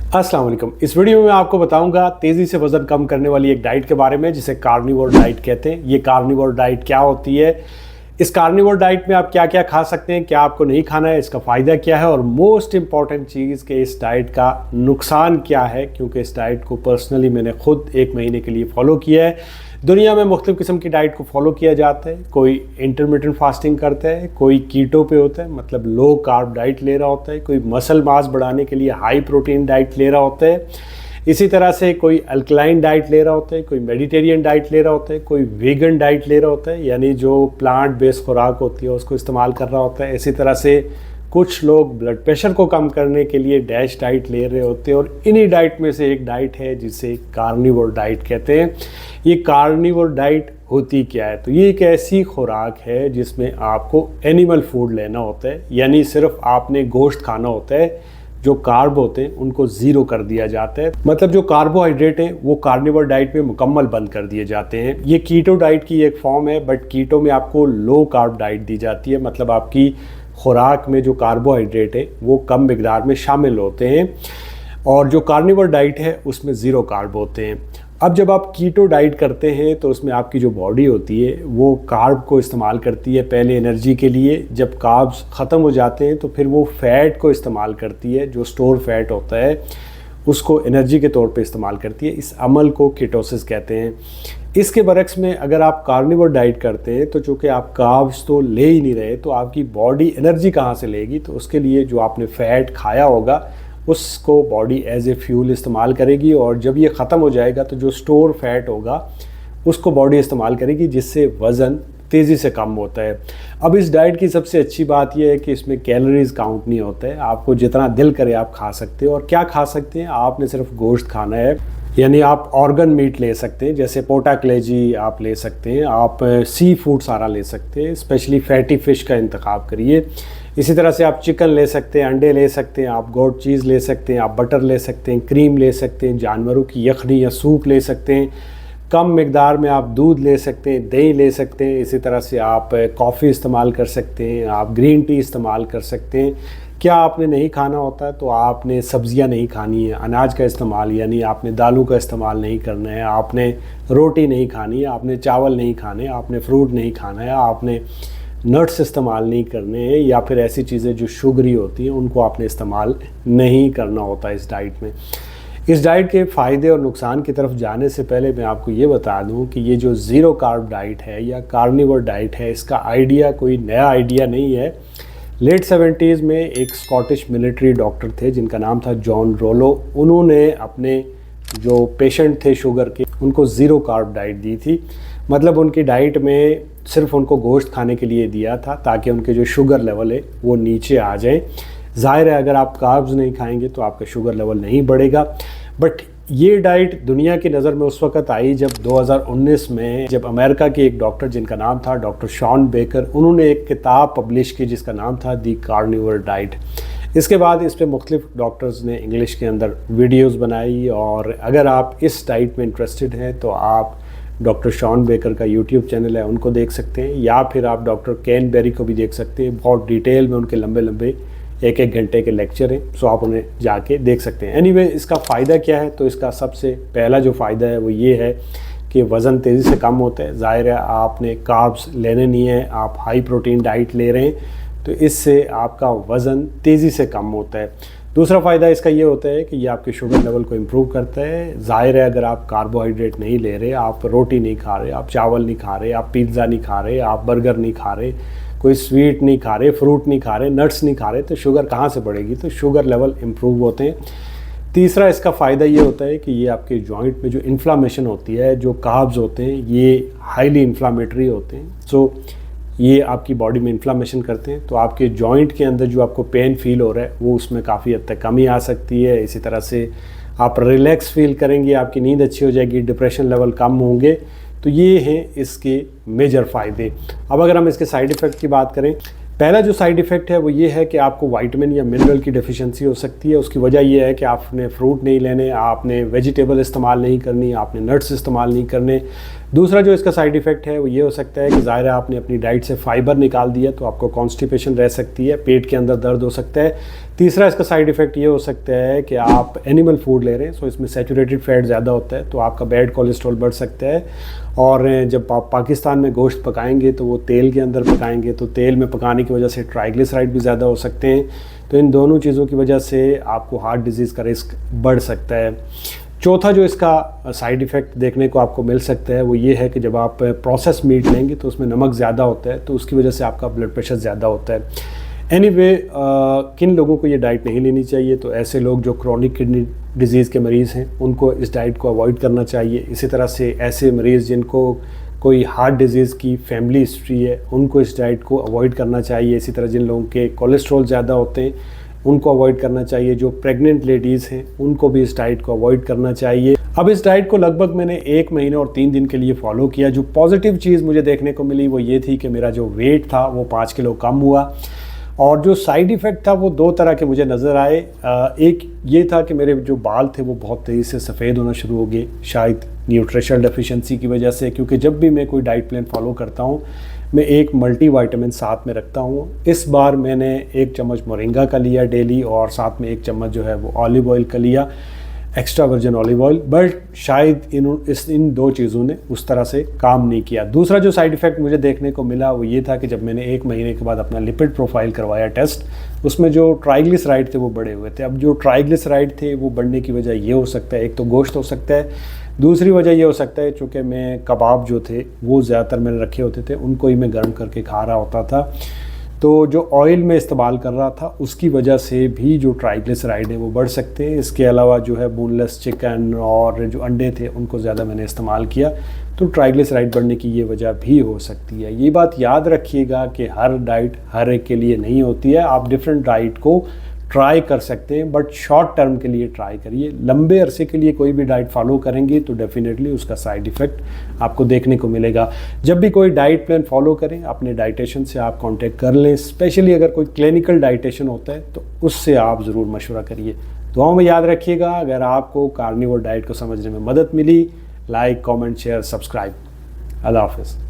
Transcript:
अस्सलाम वालेकुम। इस वीडियो में मैं आपको बताऊंगा तेज़ी से वज़न कम करने वाली एक डाइट के बारे में जिसे कार्निवोर डाइट कहते हैं। ये कार्निवोर डाइट क्या होती है, इस कार्निवोर डाइट में आप क्या क्या खा सकते हैं, क्या आपको नहीं खाना है, इसका फ़ायदा क्या है और मोस्ट इम्पॉर्टेंट चीज़ कि इस डाइट का नुकसान क्या है। क्योंकि इस डाइट को पर्सनली मैंने खुद 1 महीने के लिए फॉलो किया है। दुनिया में मुख्तलिफ़ किस्म की डाइट को फॉलो किया जाता है। कोई इंटरमिटेंट फास्टिंग करता है, कोई कीटो पे होता है मतलब लो कार्ब डाइट ले रहा होता है, कोई मसल मास बढ़ाने के लिए हाई प्रोटीन डाइट ले रहा होता है, इसी तरह से कोई अल्कलाइन डाइट ले रहा होता है, कोई मेडिटेरियन डाइट ले रहा होता है, कोई वीगन डाइट ले रहा होता है यानी जो प्लांट बेस्ड खुराक होती है उसको इस्तेमाल कर रहा होता है। इसी तरह से कुछ लोग ब्लड प्रेशर को कम करने के लिए डैश डाइट ले रहे होते हैं और इन्हीं डाइट में से एक डाइट है जिसे कार्निवोर डाइट कहते हैं। ये कार्निवोर डाइट होती क्या है, तो ये एक ऐसी खुराक है जिसमें आपको एनिमल फूड लेना होता है यानी सिर्फ आपने गोश्त खाना होता है। जो कार्ब होते हैं उनको ज़ीरो कर दिया जाता है, मतलब जो कार्बोहाइड्रेट हैं वो कार्निवोर डाइट में मुकम्मल बंद कर दिए जाते हैं। ये कीटो डाइट की एक फॉर्म है, बट कीटो में आपको लो कार्ब डाइट दी जाती है, मतलब आपकी खुराक में जो कार्बोहाइड्रेट है वो कम मिकदार में शामिल होते हैं और जो कार्निवोर डाइट है उसमें ज़ीरो कार्ब होते हैं। अब जब आप कीटो डाइट करते हैं तो उसमें आपकी जो बॉडी होती है वो कार्ब को इस्तेमाल करती है पहले एनर्जी के लिए। जब कार्ब्स ख़त्म हो जाते हैं तो फिर वो फ़ैट को इस्तेमाल करती है, जो स्टोर फैट होता है उसको एनर्जी के तौर पे इस्तेमाल करती है। इस अमल को कीटोसिस कहते हैं। इसके बरक्स में अगर आप कार्निवोर डाइट करते हैं तो चूँकि आप कार्ब्स तो ले ही नहीं रहे तो आपकी बॉडी एनर्जी कहाँ से लेगी, तो उसके लिए जो आपने फ़ैट खाया होगा उसको बॉडी एज ए फ्यूल इस्तेमाल करेगी और जब ये ख़त्म हो जाएगा तो जो स्टोर फैट होगा उसको बॉडी इस्तेमाल करेगी, जिससे वज़न तेज़ी से कम होता है। अब इस डाइट की सबसे अच्छी बात यह है कि इसमें कैलोरीज काउंट नहीं होता है, आपको जितना दिल करे आप खा सकते हो। और क्या खा सकते हैं, आपने सिर्फ गोश्त खाना है यानी आप ऑर्गन मीट ले सकते हैं, जैसे पोटा कलेजी आप ले सकते हैं, आप सी फूड सारा ले सकते हैं, स्पेशली फैटी फ़िश का इंतखाब करिए। इसी तरह से आप चिकन ले सकते हैं, अंडे ले सकते हैं, आप गोट चीज़ ले सकते हैं, आप बटर ले सकते हैं, क्रीम ले सकते हैं, जानवरों की यखनी या सूप ले सकते हैं, कम मिकदार में आप दूध ले सकते हैं, दही ले सकते हैं। इसी तरह से आप कॉफ़ी इस्तेमाल कर सकते हैं, आप ग्रीन टी इस्तेमाल कर सकते हैं। क्या आपने नहीं खाना होता है तो आपने सब्जियां नहीं खानी है, अनाज का इस्तेमाल यानी आपने दालों का इस्तेमाल नहीं करना है, आपने रोटी नहीं खानी है, आपने चावल नहीं खाने, आपने फ्रूट नहीं खाना है, आपने नट्स इस्तेमाल नहीं करने हैं या फिर ऐसी चीज़ें जो शुगरी होती हैं उनको आपने इस्तेमाल नहीं करना होता इस डाइट में। इस डाइट के फ़ायदे और नुकसान की तरफ जाने से पहले मैं आपको ये बता दूं कि ये जो ज़ीरो कार्ब डाइट है या कार्निवोर डाइट है इसका आइडिया कोई नया आइडिया नहीं है। लेट 70s में एक स्कॉटिश मिलिट्री डॉक्टर थे जिनका नाम था जॉन रोलो। उन्होंने अपने जो पेशेंट थे शुगर के उनको ज़ीरो कार्ब डाइट दी थी, मतलब उनकी डाइट में सिर्फ उनको गोश्त खाने के लिए दिया था ताकि उनके जो शुगर लेवल है वो नीचे आ जाए। ज़ाहिर है अगर आप कार्ब्स नहीं खाएंगे तो आपका शुगर लेवल नहीं बढ़ेगा। बट ये डाइट दुनिया की नज़र में उस वक़्त आई जब 2019 में जब अमेरिका के एक डॉक्टर जिनका नाम था डॉक्टर शॉन बेकर, उन्होंने एक किताब पब्लिश की जिसका नाम था दी कार्निवोर डाइट। इसके बाद इस पर मुख्तलिफ डॉक्टर्स ने इंग्लिश के अंदर वीडियोस बनाई और अगर आप इस डाइट में इंटरेस्टेड हैं तो आप डॉक्टर शॉन बेकर का यूट्यूब चैनल है उनको देख सकते हैं या फिर आप डॉक्टर केन बेरी को भी देख सकते हैं। बहुत डिटेल में उनके लंबे लंबे 1-1 घंटे के लेक्चर हैं, सो आप उन्हें जाके देख सकते हैं। एनीवे इसका फ़ायदा क्या है, तो इसका सबसे पहला जो फ़ायदा है वो ये है कि वज़न तेज़ी से कम होता है। ज़ाहिर है आपने कार्ब्स लेने नहीं है, आप हाई प्रोटीन डाइट ले रहे हैं तो इससे आपका वज़न तेज़ी से कम होता है। दूसरा फ़ायदा इसका ये होता है कि ये आपके शुगर लेवल को इम्प्रूव करता है। ज़ाहिर है अगर आप कार्बोहाइड्रेट नहीं ले रहे, आप रोटी नहीं खा रहे, आप चावल नहीं खा रहे, आप पिज़्ज़ा नहीं खा रहे, आप बर्गर नहीं खा रहे, कोई स्वीट नहीं खा रहे, फ्रूट नहीं खा रहे, नट्स नहीं खा रहे, तो शुगर कहाँ से बढ़ेगी, तो शुगर लेवल इम्प्रूव होते हैं। तीसरा इसका फ़ायदा ये होता है कि ये आपके जॉइंट में जो इन्फ्लामेशन होती है, जो कार्ब्स होते हैं ये हाईली इन्फ्लामेटरी होते हैं, सो ये आपकी बॉडी में इन्फ्लामेशन करते हैं तो आपके जॉइंट के अंदर जो आपको पेन फील हो रहा है वो उसमें काफ़ी हद तक कमी आ सकती है। इसी तरह से आप रिलैक्स फील करेंगे, आपकी नींद अच्छी हो जाएगी, डिप्रेशन लेवल कम होंगे। तो ये हैं इसके मेजर फ़ायदे। अब अगर हम इसके साइड इफ़ेक्ट की बात करें, पहला जो साइड इफ़ेक्ट है वो ये है कि आपको विटामिन या मिनरल की डेफिशिएंसी हो सकती है। उसकी वजह ये है कि आपने फ्रूट नहीं लेने, आपने वेजिटेबल इस्तेमाल नहीं करनी, आपने नट्स इस्तेमाल नहीं करने। दूसरा जो इसका साइड इफ़ेक्ट है वो ये हो सकता है कि ज़ाहिर है आपने अपनी डाइट से फाइबर निकाल दिया तो आपको कॉन्स्टिपेशन रह सकती है, पेट के अंदर दर्द हो सकता है। तीसरा इसका साइड इफ़ेक्ट ये हो सकता है कि आप एनिमल फूड ले रहे हैं, सो इसमें सैचुरेटेड फैट ज़्यादा होता है तो आपका बैड कोलेस्ट्रॉल बढ़ सकता है। और जब आप पाकिस्तान में गोश्त पकाएंगे तो वो तेल के अंदर पकाएंगे, तो तेल में पकाने की वजह से ट्राइग्लिसराइड भी ज़्यादा हो सकते हैं। तो इन दोनों चीज़ों की वजह से आपको हार्ट डिजीज़ का रिस्क बढ़ सकता है। चौथा जो इसका साइड इफ़ेक्ट देखने को आपको मिल सकता है वो ये है कि जब आप प्रोसेस मीट लेंगे तो उसमें नमक ज़्यादा होता है, तो उसकी वजह से आपका ब्लड प्रेशर ज़्यादा होता है। एनीवे किन लोगों को ये डाइट नहीं लेनी चाहिए, तो ऐसे लोग जो क्रॉनिक किडनी डिजीज़ के मरीज़ हैं उनको इस डाइट को अवॉइड करना चाहिए। इसी तरह से ऐसे मरीज़ जिनको कोई हार्ट डिजीज़ की फैमिली हिस्ट्री है उनको इस डाइट को अवॉइड करना चाहिए। इसी तरह जिन लोगों के कोलेस्ट्रॉल ज़्यादा होते हैं उनको अवॉइड करना चाहिए। जो प्रेग्नेंट लेडीज़ हैं उनको भी इस डाइट को अवॉइड करना चाहिए। अब इस डाइट को लगभग मैंने 1 महीने और 3 दिन के लिए फॉलो किया। जो पॉजिटिव चीज़ मुझे देखने को मिली वो ये थी कि मेरा जो वेट था वो 5 किलो कम हुआ। और जो साइड इफ़ेक्ट था वो 2 तरह के मुझे नज़र आए। एक ये था कि मेरे जो बाल थे वो बहुत तेज़ी से सफ़ेद होना शुरू हो गए, शायद न्यूट्रिशनल डेफिशिएंसी की वजह से, क्योंकि जब भी मैं कोई डाइट प्लान फॉलो करता हूँ मैं एक मल्टीविटामिन साथ में रखता हूँ। इस बार मैंने 1 चम्मच मोरिंगा का लिया डेली और साथ में 1 चम्मच जो है वो ऑलिव ऑयल का लिया, extra virgin olive oil. But शायद इन 2 चीज़ों ने उस तरह से काम नहीं किया। दूसरा जो साइड इफ़ेक्ट मुझे देखने को मिला वो ये था कि जब मैंने 1 महीने के बाद अपना लिपिड प्रोफाइल करवाया टेस्ट, उसमें जो ट्राइग्लिसराइड थे वो बढ़े हुए थे। अब जो ट्राइग्लिसराइड थे वो बढ़ने की वजह ये हो सकता है, एक तो गोश्त हो सकता है, दूसरी वजह ये हो सकता है चूँकि मैं कबाब जो थे वो ज़्यादातर मैंने रखे होते थे, उनको ही मैं गर्म करके खा रहा होता था, तो जो ऑयल में इस्तेमाल कर रहा था उसकी वजह से भी जो ट्राइग्लिसराइड है वो बढ़ सकते हैं। इसके अलावा जो है बोनलेस चिकन और जो अंडे थे उनको ज़्यादा मैंने इस्तेमाल किया, तो ट्राइग्लिसराइड बढ़ने की ये वजह भी हो सकती है। ये बात याद रखिएगा कि हर डाइट हर एक के लिए नहीं होती है। आप डिफरेंट डाइट को ट्राई कर सकते हैं, बट शॉर्ट टर्म के लिए ट्राई करिए। लंबे अरसे के लिए कोई भी डाइट फॉलो करेंगे तो डेफिनेटली उसका साइड इफ़ेक्ट आपको देखने को मिलेगा। जब भी कोई डाइट प्लान फॉलो करें अपने डाइटिशियन से आप कांटेक्ट कर लें, स्पेशली अगर कोई क्लिनिकल डाइटिशियन होता है तो उससे आप ज़रूर मशवरा करिए। दुआओं में याद रखिएगा। अगर आपको कार्निवोर डाइट को समझने में मदद मिली, लाइक, कॉमेंट, शेयर, सब्सक्राइब। अल्लाह हाफ़िज़।